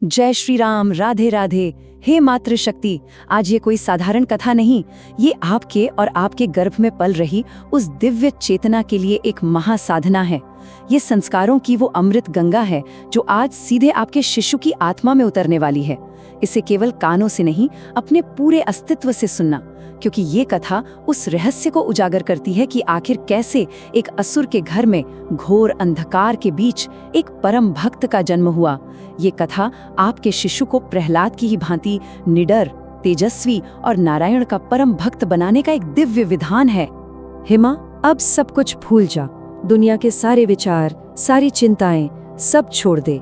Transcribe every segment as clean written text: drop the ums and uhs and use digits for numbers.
जय श्री राम, राधे राधे। हे मातृशक्ति, आज ये कोई साधारण कथा नहीं, ये आपके और आपके गर्भ में पल रही उस दिव्य चेतना के लिए एक महासाधना है। ये संस्कारों की वो अमृत गंगा है जो आज सीधे आपके शिशु की आत्मा में उतरने वाली है। इसे केवल कानों से नहीं, अपने पूरे अस्तित्व से सुनना, क्योंकि ये कथा उस रहस्य को उजागर करती है कि आखिर कैसे एक असुर के घर में घोर अंधकार के बीच एक परम भक्त का जन्म हुआ। ये कथा आपके शिशु को प्रहलाद की ही भांति निडर, तेजस्वी और नारायण का परम भक्त बनाने का एक दिव्य विधान है। हिमा, अब सब कुछ भूल जा। दुनिया के सारे विचार, सारी चिंताएं सब छोड़ दे।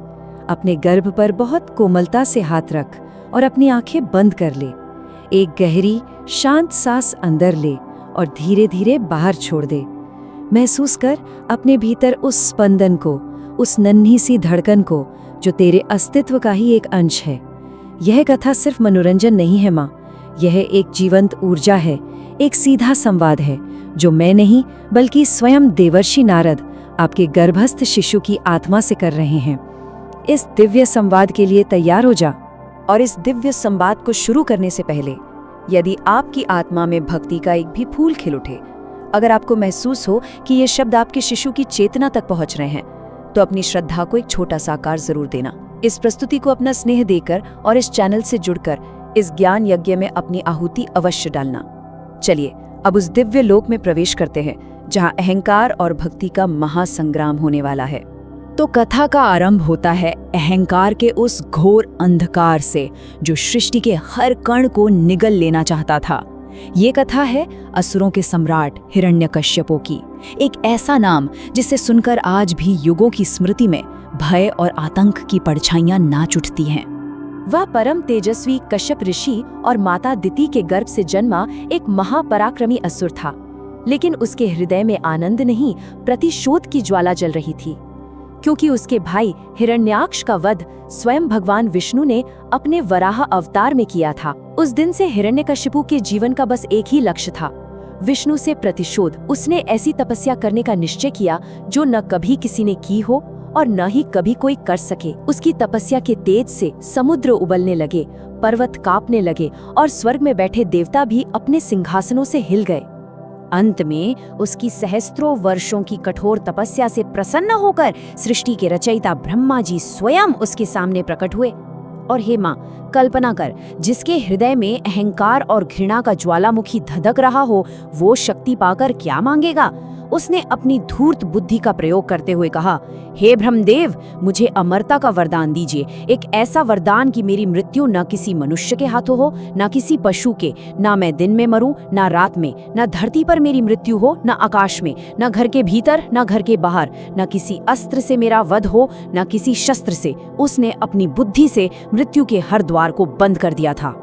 अपने गर्भ पर बहुत कोमलता से हाथ रख और अपनी आंखें बंद कर ले। एक गहरी शांत सांस अंदर ले और धीरे धीरे बाहर छोड़ दे। महसूस कर अपने भीतर उस स्पंदन को, उस नन्ही सी धड़कन को जो तेरे अस्तित्व का ही एक अंश है। यह कथा सिर्फ मनोरंजन नहीं है माँ, यह एक जीवंत ऊर्जा है, एक सीधा संवाद है जो मैं नहीं बल्कि स्वयं देवर्षि नारद आपके गर्भस्थ शिशु की आत्मा से कर रहे हैं। इस दिव्य संवाद के लिए तैयार हो जा। और इस दिव्य संवाद को शुरू करने से पहले, यदि आपकी आत्मा में भक्ति का एक भी फूल खिल उठे, अगर आपको महसूस हो कि ये शब्द आपके शिशु की चेतना तक पहुंच रहे हैं, तो अपनी श्रद्धा को एक छोटा सा आकार जरूर देना। इस प्रस्तुति को अपना स्नेह देकर और इस चैनल से जुड़कर इस ज्ञान यज्ञ में अपनी आहुति अवश्य डालना। चलिए अब उस दिव्य लोक में प्रवेश करते हैं जहां अहंकार और भक्ति का महासंग्राम होने वाला है। तो कथा का आरंभ होता है अहंकार के उस घोर अंधकार से जो सृष्टि के हर कण को निगल लेना चाहता था। ये कथा है असुरों के सम्राट हिरण्यकश्यपो की, एक ऐसा नाम जिसे सुनकर आज भी युगों की स्मृति में भय और आतंक की परछाइयां नाच उठती हैं। वह परम तेजस्वी कश्यप ऋषि और माता दिति के गर्भ से जन्मा एक महापराक्रमी असुर था, लेकिन उसके हृदय में आनंद नहीं, प्रतिशोध की ज्वाला जल रही थी, क्योंकि उसके भाई हिरण्याक्ष का वध स्वयं भगवान विष्णु ने अपने वराह अवतार में किया था। उस दिन से हिरण्यकशिपु के जीवन का बस एक ही लक्ष्य था, विष्णु से प्रतिशोध। उसने ऐसी तपस्या करने का निश्चय किया जो न कभी किसी ने की हो और न ही कभी कोई कर सके। उसकी तपस्या के तेज से समुद्र उबलने लगे, पर्वत कांपने लगे और स्वर्ग में बैठे देवता भी अपने सिंहासनों से हिल गए। अंत में उसकी सहस्त्रों वर्षों की कठोर तपस्या से प्रसन्न होकर सृष्टि के रचयिता ब्रह्मा जी स्वयं उसके सामने प्रकट हुए। और हे माँ, कल्पना कर, जिसके हृदय में अहंकार और घृणा का ज्वालामुखी धधक रहा हो, वो शक्ति पाकर क्या मांगेगा? उसने अपनी धूर्त बुद्धि का प्रयोग करते हुए कहा, हे ब्रह्मदेव, मुझे अमरता का वरदान दीजिए, एक ऐसा वरदान कि मेरी मृत्यु न किसी मनुष्य के हाथों हो, न किसी पशु के, न मैं दिन में मरूं, न रात में, न धरती पर मेरी मृत्यु हो, न आकाश में, न घर के भीतर, न घर के बाहर, न किसी अस्त्र से मेरा वध हो, न किसी शस्त्र से। उसने अपनी बुद्धि से मृत्यु के हर द्वार को बंद कर दिया था।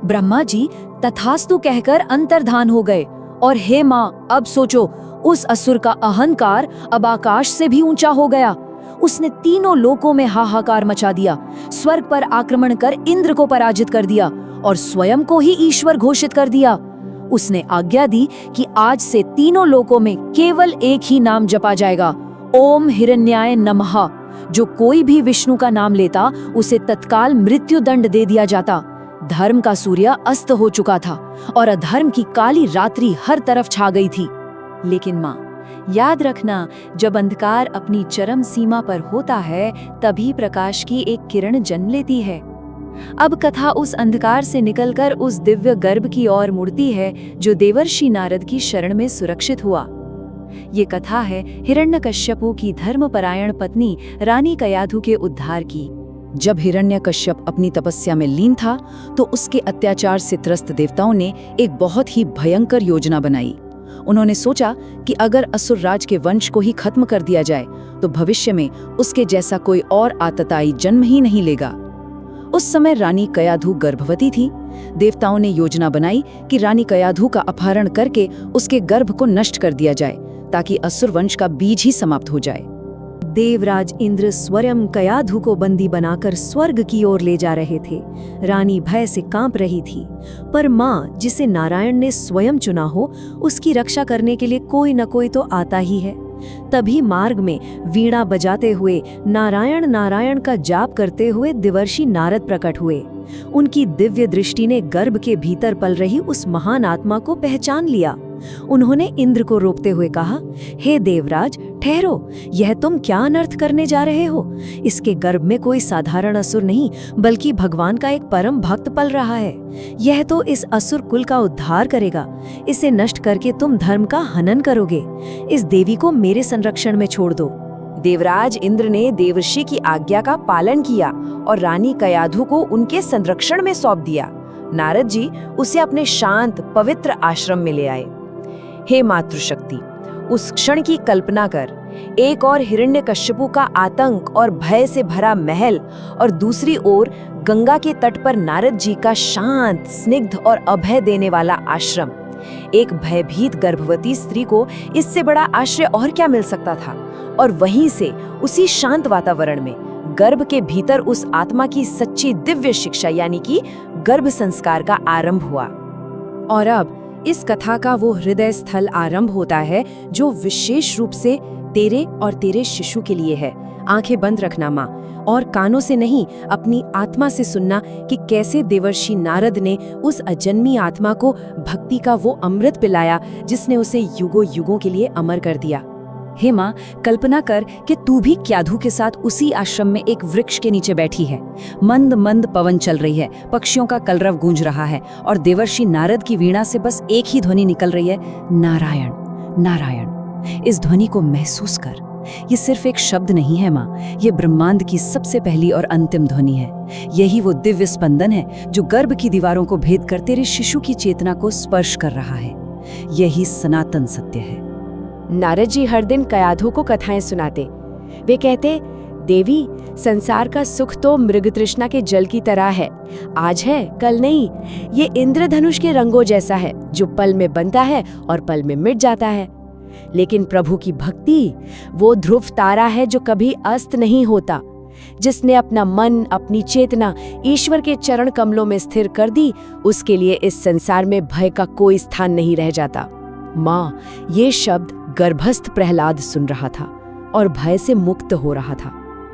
ब्रह्मा जी तथास्तु कहकर अंतर्धान हो गए। और हे माँ, अब सोचो, उस असुर का अहंकार अब आकाश से भी ऊंचा हो गया। उसने तीनों लोकों में हाहाकार मचा दिया, स्वर्ग पर आक्रमण कर इंद्र को पराजित कर दिया और स्वयं को ही ईश्वर घोषित कर दिया। उसने आज्ञा दी कि आज से तीनों लोकों में केवल एक ही नाम जपा जाएगा, ओम हिरण्याय नमः। जो कोई भी विष्णु का नाम लेता उसे तत्काल मृत्यु दंड दे दिया जाता। धर्म का सूर्य अस्त हो चुका था और अधर्म की काली रात्रि हर तरफ छा गई थी। लेकिन माँ, याद रखना, जब अंधकार अपनी चरम सीमा पर होता है तभी प्रकाश की एक किरण जन्म लेती है। अब कथा उस अंधकार से निकलकर उस दिव्य गर्भ की ओर मुड़ती है जो देवर्षि नारद की शरण में सुरक्षित हुआ। ये कथा है हिरण्यकश्यपु की धर्मपरायण पत्नी रानी कयाधु के उद्धार की। जब हिरण्यकश्यप अपनी तपस्या में लीन था तो उसके अत्याचार से त्रस्त देवताओं ने एक बहुत ही भयंकर योजना बनाई। उन्होंने सोचा कि अगर असुर राज के वंश को ही खत्म कर दिया जाए तो भविष्य में उसके जैसा कोई और आतताई जन्म ही नहीं लेगा। उस समय रानी कयाधु गर्भवती थी। देवताओं ने योजना बनाई कि रानी कयाधु का अपहरण करके उसके गर्भ को नष्ट कर दिया जाए ताकि असुर वंश का बीज ही समाप्त हो जाए। देवराज इंद्र स्वयं कयाधु को बंदी बनाकर स्वर्ग की ओर ले जा रहे थे। रानी भय से कांप रही थी, पर माँ, जिसे नारायण ने स्वयं चुना हो, उसकी रक्षा करने के लिए कोई न कोई तो आता ही है। तभी मार्ग में वीणा बजाते हुए नारायण नारायण का जाप करते हुए देवर्षि नारद प्रकट हुए। उनकी दिव्य दृष्टि ने गर्भ के भीतर पल रही उस महान आत्मा को पहचान लिया। उन्होंने इंद्र को रोकते हुए कहा, हे देवराज, ठहरो, यह तुम क्या अनर्थ करने जा रहे हो? इसके गर्भ में कोई साधारण असुर नहीं, बल्कि भगवान का एक परम भक्त पल रहा है। यह तो इस असुर कुल का उद्धार करेगा। इसे नष्ट करके तुम धर्म का हनन करोगे। इस देवी को मेरे संरक्षण में छोड़ दो। देवराज इंद्र ने देवर्षि की आज्ञा का पालन किया और रानी कयाधु को उनके संरक्षण में सौंप दिया। नारद जी उसे अपने शांत पवित्र आश्रम में ले आए। हे मातृशक्ति, उस क्षण की कल्पना कर, एक और हिरण्यकश्यपु का आतंक और भय से भरा महल और दूसरी ओर गंगा के तट पर नारद जी का शांत, स्निग्ध और अभय देने वाला आश्रम। एक भयभीत गर्भवती स्त्री को इससे बड़ा आश्रय और क्या मिल सकता था? और वहीं से उसी शांत वातावरण में गर्भ के भीतर उस आत्मा की सच्ची दिव्य शिक्षा यानी कि गर्भ संस्कार का आरंभ हुआ। और अब इस कथा का वो हृदय स्थल आरंभ होता है जो विशेष रूप से तेरे और तेरे शिशु के लिए है। आंखें बंद रखना माँ, और कानों से नहीं, अपनी आत्मा से सुनना कि कैसे देवर्षि नारद ने उस अजन्मी आत्मा को भक्ति का वो अमृत पिलाया जिसने उसे युगों युगों के लिए अमर कर दिया। हे माँ, कल्पना कर कि तू भी क्याधु के साथ उसी आश्रम में एक वृक्ष के नीचे बैठी है। मंद मंद पवन चल रही है, पक्षियों का कलरव गूंज रहा है और देवर्षि नारद की वीणा से बस एक ही ध्वनि निकल रही है, नारायण नारायण। इस ध्वनि को महसूस कर। ये सिर्फ एक शब्द नहीं है माँ, ये ब्रह्मांड की सबसे पहली और अंतिम ध्वनि है। यही वो दिव्य स्पंदन है जो गर्भ की दीवारों को भेद कर तेरे शिशु की चेतना को स्पर्श कर रहा है। यही सनातन सत्य है। नारद जी हर दिन कयाधु को कथाएं सुनाते। वे कहते, देवी, संसार का सुख तो मृग तृष्णा के जल की तरह है, आज है कल नहीं। ये इंद्रधनुष के रंगों जैसा है जो पल में बनता है और पल में मिट जाता है। लेकिन प्रभु की भक्ति वो ध्रुव तारा है जो कभी अस्त नहीं होता। जिसने अपना मन, अपनी चेतना ईश्वर के चरण कमलों में स्थिर कर दी, उसके लिए इस संसार में भय का कोई स्थान नहीं रह जाता। माँ, ये शब्द गर्भस्थ प्रहलाद सुन रहा था और भय से मुक्त हो रहा था।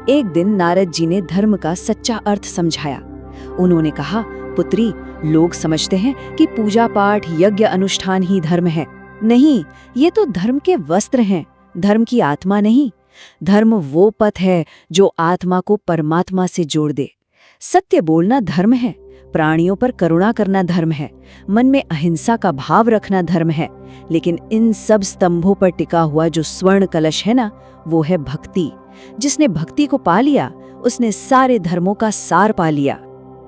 एक दिन नारद जी ने धर्म का सच्चा अर्थ समझाया। उन्होंने कहा, पुत्री, लोग समझते हैं कि पूजा पाठ, यज्ञ अनुष्ठान ही धर्म है। नहीं, ये तो धर्म के वस्त्र हैं, धर्म की आत्मा नहीं। धर्म वो पथ है जो आत्मा को परमात्मा से जोड़ दे। सत्य बोलना धर्म है, प्राणियों पर करुणा करना धर्म है, मन में अहिंसा का भाव रखना धर्म है। लेकिन इन सब स्तंभों पर टिका हुआ जो स्वर्ण कलश है ना, वो है भक्ति। जिसने भक्ति को पा लिया, उसने सारे धर्मों का सार पा लिया।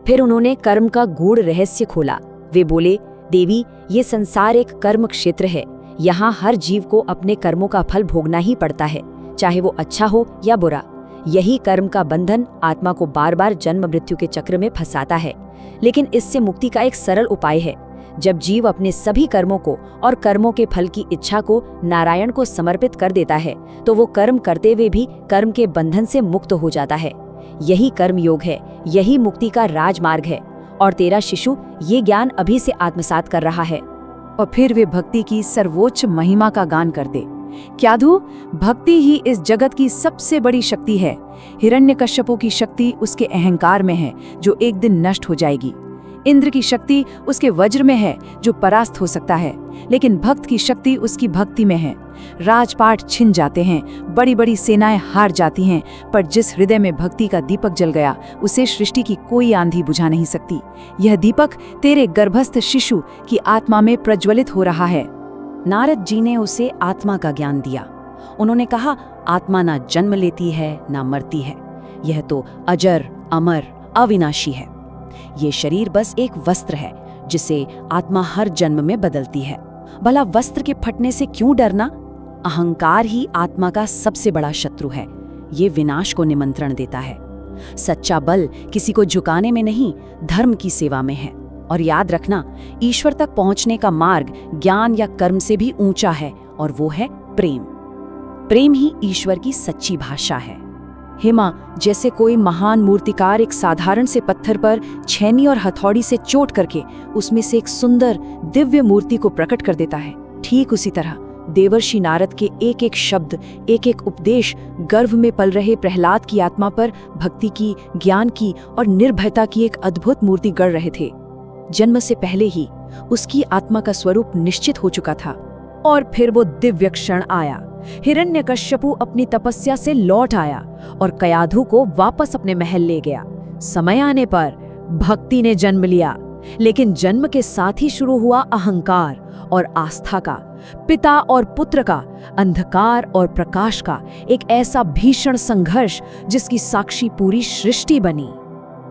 फिर उन्होंने कर्म का गूढ़ रहस्य खोला। वे बोले, देवी, ये संसार एक कर्म क्षेत्र है। यहाँ हर जीव को अपने कर्मों का फल भोगना ही पड़ता है, चाहे वो अच्छा हो या बुरा। यही कर्म का बंधन आत्मा को बार बार जन्म मृत्यु के चक्र में फंसाता है। लेकिन इससे मुक्ति का एक सरल उपाय है। जब जीव अपने सभी कर्मों को और कर्मों के फल की इच्छा को नारायण को समर्पित कर देता है, तो वो कर्म करते हुए भी कर्म के बंधन से मुक्त हो जाता है। यही कर्म योग है, यही मुक्ति का राजमार्ग है। और तेरा शिशु ये ज्ञान अभी से आत्मसात कर रहा है। और फिर वे भक्ति की सर्वोच्च महिमा का गान करते। क्याधु, भक्ति ही इस जगत की सबसे बड़ी शक्ति है। हिरण्यकश्यपु की शक्ति उसके अहंकार में है, जो एक दिन नष्ट हो जाएगी। इंद्र की शक्ति उसके वज्र में है, जो परास्त हो सकता है। लेकिन भक्त की शक्ति उसकी भक्ति में है। राजपाट छिन जाते हैं, बड़ी बड़ी सेनाएं हार जाती हैं, पर जिस हृदय में भक्ति का दीपक जल गया, उसे सृष्टि की कोई आंधी बुझा नहीं सकती। यह दीपक तेरे गर्भस्थ शिशु की आत्मा में प्रज्वलित हो रहा है। नारद जी ने उसे आत्मा का ज्ञान दिया। उन्होंने कहा, आत्मा ना जन्म लेती है ना मरती है, यह तो अजर, अमर, अविनाशी है। ये शरीर बस एक वस्त्र है जिसे आत्मा हर जन्म में बदलती है। भला वस्त्र के फटने से क्यों डरना? अहंकार ही आत्मा का सबसे बड़ा शत्रु है। ये विनाश को निमंत्रण देता है। सच्चा बल किसी को झुकाने में नहीं, धर्म की सेवा में है। और याद रखना, ईश्वर तक पहुंचने का मार्ग ज्ञान या कर्म से भी ऊंचा है, और वो है प्रेम। प्रेम ही ईश्वर की सच्ची भाषा है। हे माँ, जैसे कोई महान मूर्तिकार एक साधारण से पत्थर पर छेनी और हथौड़ी से चोट करके उसमें से एक सुंदर दिव्य मूर्ति को प्रकट कर देता है, ठीक उसी तरह देवर्षि नारद के एक एक शब्द, एक एक उपदेश गर्भ में पल रहे प्रहलाद की आत्मा पर भक्ति की, ज्ञान की और निर्भयता की एक अद्भुत मूर्ति गढ़ रहे थे। जन्म से पहले ही उसकी आत्मा का स्वरूप निश्चित हो चुका था। और फिर वो दिव्य क्षण आया। हिरण्यकश्यपु अपनी तपस्या से लौट आया और कयाधु को वापस अपने महल ले गया। समय आने पर भक्ति ने जन्म लिया, लेकिन जन्म के साथ ही शुरू हुआ अहंकार और आस्था का, पिता और पुत्र का, अंधकार और प्रकाश का एक ऐसा भीषण संघर्ष जिसकी साक्षी पूरी सृष्टि बनी।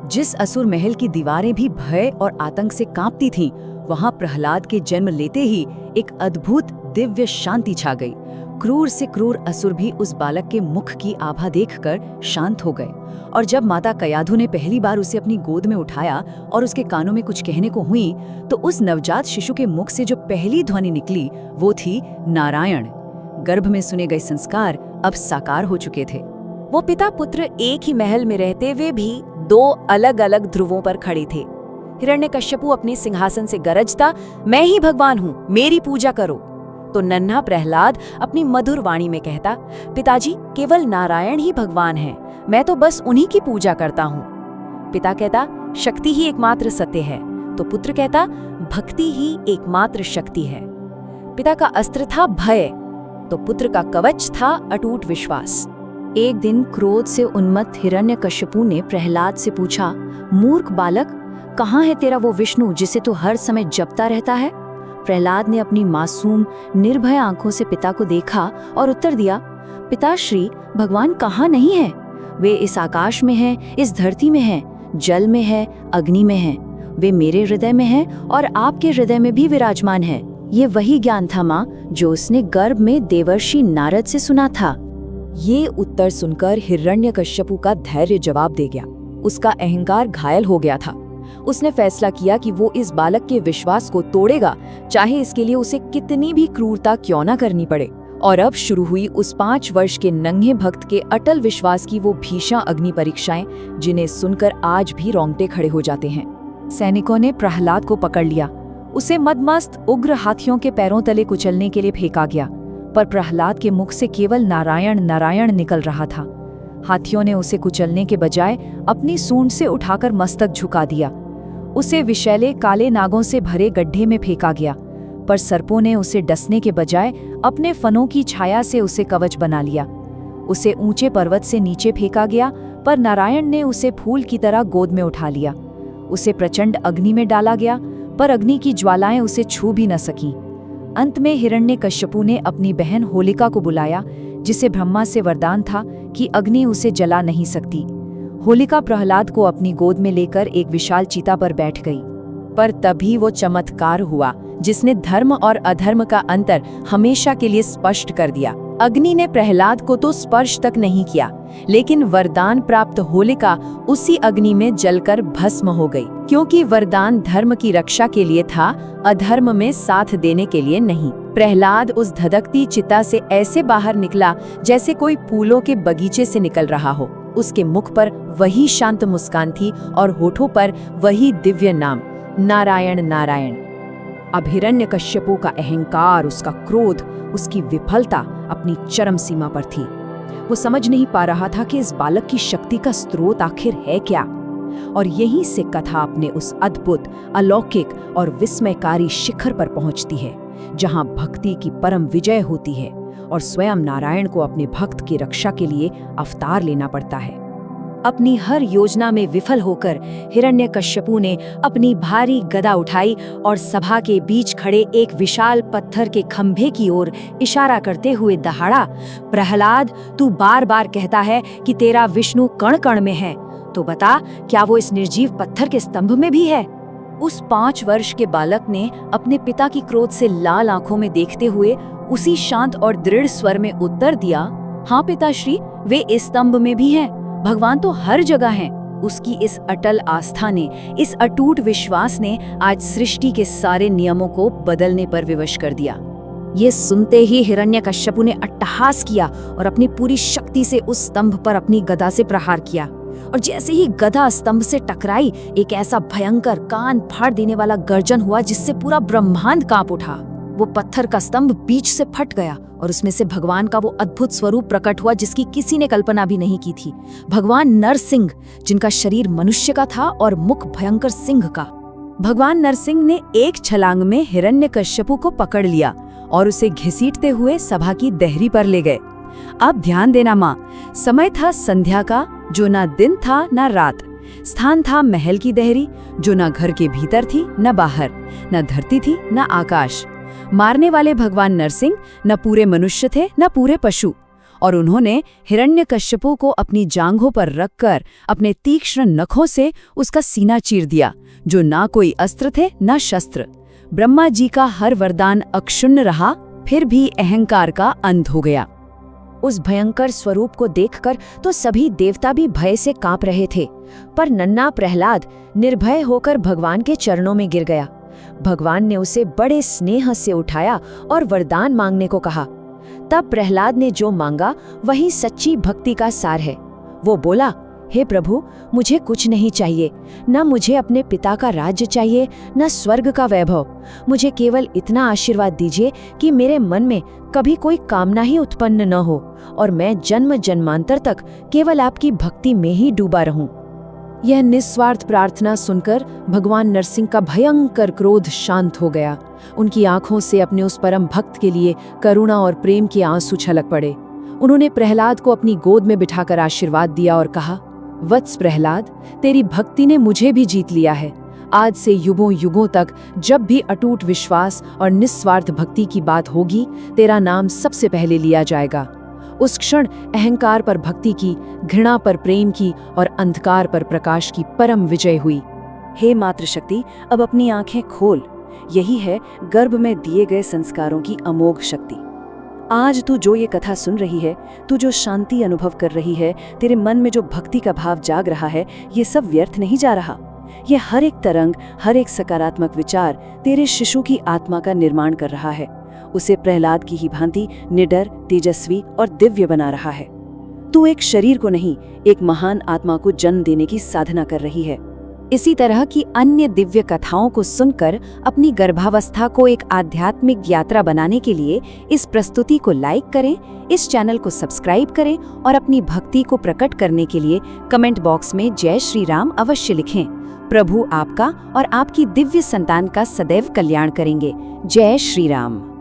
जिस असुर महल की दीवारें भी भय और आतंक से कांपती थीं, वहां प्रहलाद के जन्म लेते ही एक अद्भुत दिव्य शांति छा गई। क्रूर से क्रूर असुर भी उस बालक के मुख की आभा देखकर शांत हो गए। और जब माता कयाधु ने पहली बार उसे अपनी गोद में उठाया और उसके कानों में कुछ कहने को हुई, तो उस नवजात शिशु के मुख से जो पहली ध्वनि निकली वो थी नारायण। गर्भ में सुने गए संस्कार अब साकार हो चुके थे। वो पिता पुत्र एक ही महल में रहते हुए भी दो अलग अलग ध्रुवों पर खड़े थे। हिरण्यकश्यपु अपने सिंहासन से गरजता, मैं ही भगवान हूँ, मेरी पूजा करो। तो नन्हा प्रहलाद अपनी मधुर वाणी में कहता, पिताजी केवल नारायण ही भगवान हैं, मैं तो बस उन्हीं की पूजा करता हूँ। पिता कहता, शक्ति ही एकमात्र सत्य है। तो पुत्र कहता, भक्ति ही एकमात्र शक्ति है। पिता का अस्त्र था भय, तो पुत्र का कवच था अटूट विश्वास। एक दिन क्रोध से उन्मत्त हिरण्यकश्यपु ने प्रहलाद से पूछा, मूर्ख बालक, कहाँ है तेरा वो विष्णु जिसे तू हर समय जपता रहता है? प्रहलाद ने अपनी मासूम निर्भय आंखों से पिता को देखा और उत्तर दिया, पिताश्री, भगवान कहाँ नहीं है। वे इस आकाश में हैं, इस धरती में हैं, जल में है, अग्नि में है। वे मेरे हृदय में हैं और आपके हृदय में भी विराजमान है। ये वही ज्ञान था माँ जो उसने गर्भ में देवर्षि नारद से सुना था। ये उत्तर सुनकर हिरण्यकश्यपु का धैर्य जवाब दे गया। उसका अहंकार घायल हो गया था। उसने फैसला किया कि वो इस बालक के विश्वास को तोड़ेगा, चाहे इसके लिए उसे कितनी भी क्रूरता क्यों न करनी पड़े। और अब शुरू हुई उस 5 वर्ष के नन्हे भक्त के अटल विश्वास की वो भीषण अग्नि परीक्षाएं, जिन्हें सुनकर आज भी रोंगटे खड़े हो जाते हैं। सैनिकों ने प्रहलाद को पकड़ लिया। उसे मदमस्त उग्र हाथियों के पैरों तले कुचलने के लिए फेंका गया, पर प्रहलाद के मुख से केवल नारायण नारायण निकल रहा था। हाथियों ने उसे कुचलने के बजाय अपनी सूंड से उठाकर मस्तक झुका दिया। उसे विषैले काले नागों से भरे गड्ढे में फेंका गया, पर सर्पों ने उसे डसने के बजाय अपने फनों की छाया से उसे कवच बना लिया। उसे ऊंचे पर्वत से नीचे फेंका गया, पर नारायण ने उसे फूल की तरह गोद में उठा लिया। उसे प्रचंड अग्नि में डाला गया, पर अग्नि की ज्वालाएं उसे छू भी न सकीं। अंत में हिरण्यकश्यपु ने अपनी बहन होलिका को बुलाया, जिसे ब्रह्मा से वरदान था कि अग्नि उसे जला नहीं सकती। होलिका प्रहलाद को अपनी गोद में लेकर एक विशाल चीता पर बैठ गई। पर तभी वो चमत्कार हुआ जिसने धर्म और अधर्म का अंतर हमेशा के लिए स्पष्ट कर दिया। अग्नि ने प्रहलाद को तो स्पर्श तक नहीं किया, लेकिन वरदान प्राप्त होलिका उसी अग्नि में जलकर भस्म हो गई, क्योंकि वरदान धर्म की रक्षा के लिए था, अधर्म में साथ देने के लिए नहीं। प्रहलाद उस धधकती चिता से ऐसे बाहर निकला जैसे कोई फूलों के बगीचे से निकल रहा हो। उसके मुख पर वही शांत मुस्कान थी और होठों पर वही दिव्य नाम, नारायण नारायण। अब हिरण्यकश्यपु का अहंकार, उसका क्रोध, उसकी विफलता अपनी चरम सीमा पर थी। वो समझ नहीं पा रहा था कि इस बालक की शक्ति का स्रोत आखिर है क्या। और यहीं से कथा अपने उस अद्भुत, अलौकिक और विस्मयकारी शिखर पर पहुंचती है, जहां भक्ति की परम विजय होती है और स्वयं नारायण को अपने भक्त की रक्षा के लिए अवतार लेना पड़ता है। अपनी हर योजना में विफल होकर हिरण्यकश्यपु ने अपनी भारी गदा उठाई और सभा के बीच खड़े एक विशाल पत्थर के खंभे की ओर इशारा करते हुए दहाड़ा, प्रहलाद, तू बार बार कहता है कि तेरा विष्णु कण कण में है, तो बता, क्या वो इस निर्जीव पत्थर के स्तंभ में भी है? उस 5 वर्ष के बालक ने अपने पिता की क्रोध से लाल आंखों में देखते हुए उसी शांत और दृढ़ स्वर में उत्तर दिया, हाँ पिताश्री, वे इस स्तंभ में भी हैं। भगवान तो हर जगह हैं। उसकी इस अटल आस्था ने, इस अटूट विश्वास ने आज सृष्टि के सारे नियमों को बदलने पर विवश कर दिया। ये सुनते ही हिरण्यकश्यपु ने अट्टहास किया और अपनी पूरी शक्ति से उस स्तंभ पर अपनी गदा से प्रहार किया। और जैसे ही गदा स्तंभ से टकराई, एक ऐसा भयंकर, कान फाड़ देने वाला गर्जन हुआ जिससे पूरा ब्रह्मांड कांप उठा। वो पत्थर का स्तंभ बीच से फट गया और उसमें से भगवान का वो अद्भुत स्वरूप प्रकट हुआ जिसकी किसी ने कल्पना भी नहीं की थी। भगवान नरसिंह, जिनका शरीर मनुष्य का था और मुख भयंकर सिंह का। भगवान नरसिंह ने एक छलांग में हिरण्यकश्यपु को पकड़ लिया और उसे घसीटते हुए सभा की देहरी पर ले गए। अब ध्यान देना माँ, समय था संध्या का, जो ना दिन था ना रात। स्थान था महल की देहरी, जो ना घर के भीतर थी न बाहर, न धरती थी न आकाश। मारने वाले भगवान नरसिंह न पूरे मनुष्य थे न पूरे पशु, और उन्होंने हिरण्यकश्यपु को अपनी जांघों पर रखकर अपने तीक्ष्ण नखों से उसका सीना चीर दिया, जो ना कोई अस्त्र थे न शस्त्र। ब्रह्मा जी का हर वरदान अक्षुण्ण रहा, फिर भी अहंकार का अंत हो गया। उस भयंकर स्वरूप को देखकर तो सभी देवता भी भय से कांप रहे थे, पर नन्हा प्रहलाद निर्भय होकर भगवान के चरणों में गिर गया। भगवान ने उसे बड़े स्नेह से उठाया और वरदान मांगने को कहा। तब प्रहलाद ने जो मांगा वही सच्ची भक्ति का सार है। वो बोला, हे प्रभु, मुझे कुछ नहीं चाहिए, न मुझे अपने पिता का राज्य चाहिए, न स्वर्ग का वैभव। मुझे केवल इतना आशीर्वाद दीजिए कि मेरे मन में कभी कोई कामना ही उत्पन्न न हो और मैं जन्म जन्मांतर तक केवल आपकी भक्ति में ही डूबा रहूं। यह निस्वार्थ प्रार्थना सुनकर भगवान नरसिंह का भयंकर क्रोध शांत हो गया। उनकी आंखों से अपने उस परम भक्त के लिए करुणा और प्रेम के आंसू छलक पड़े। उन्होंने प्रहलाद को अपनी गोद में बिठाकर आशीर्वाद दिया और कहा, वत्स प्रहलाद, तेरी भक्ति ने मुझे भी जीत लिया है। आज से युगों युगों तक जब भी अटूट विश्वास और निस्वार्थ भक्ति की बात होगी, तेरा नाम सबसे पहले लिया जाएगा। उस क्षण अहंकार पर भक्ति की, घृणा पर प्रेम की और अंधकार पर प्रकाश की परम विजय हुई। हे मातृशक्ति, अब अपनी आंखें खोल। यही है गर्भ में दिए गए संस्कारों की अमोघ शक्ति। आज तू जो ये कथा सुन रही है, तू जो शांति अनुभव कर रही है, तेरे मन में जो भक्ति का भाव जाग रहा है, ये सब व्यर्थ नहीं जा रहा। ये हर एक तरंग, हर एक सकारात्मक विचार तेरे शिशु की आत्मा का निर्माण कर रहा है। उसे प्रहलाद की ही भांति निडर, तेजस्वी और दिव्य बना रहा है। तू एक शरीर को नहीं, एक महान आत्मा को जन्म देने की साधना कर रही है। इसी तरह की अन्य दिव्य कथाओं को सुनकर अपनी गर्भावस्था को एक आध्यात्मिक यात्रा बनाने के लिए इस प्रस्तुति को लाइक करें, इस चैनल को सब्सक्राइब करें और अपनी भक्ति को प्रकट करने के लिए कमेंट बॉक्स में जय श्री राम अवश्य लिखें। प्रभु आपका और आपकी दिव्य संतान का सदैव कल्याण करेंगे। जय श्री राम।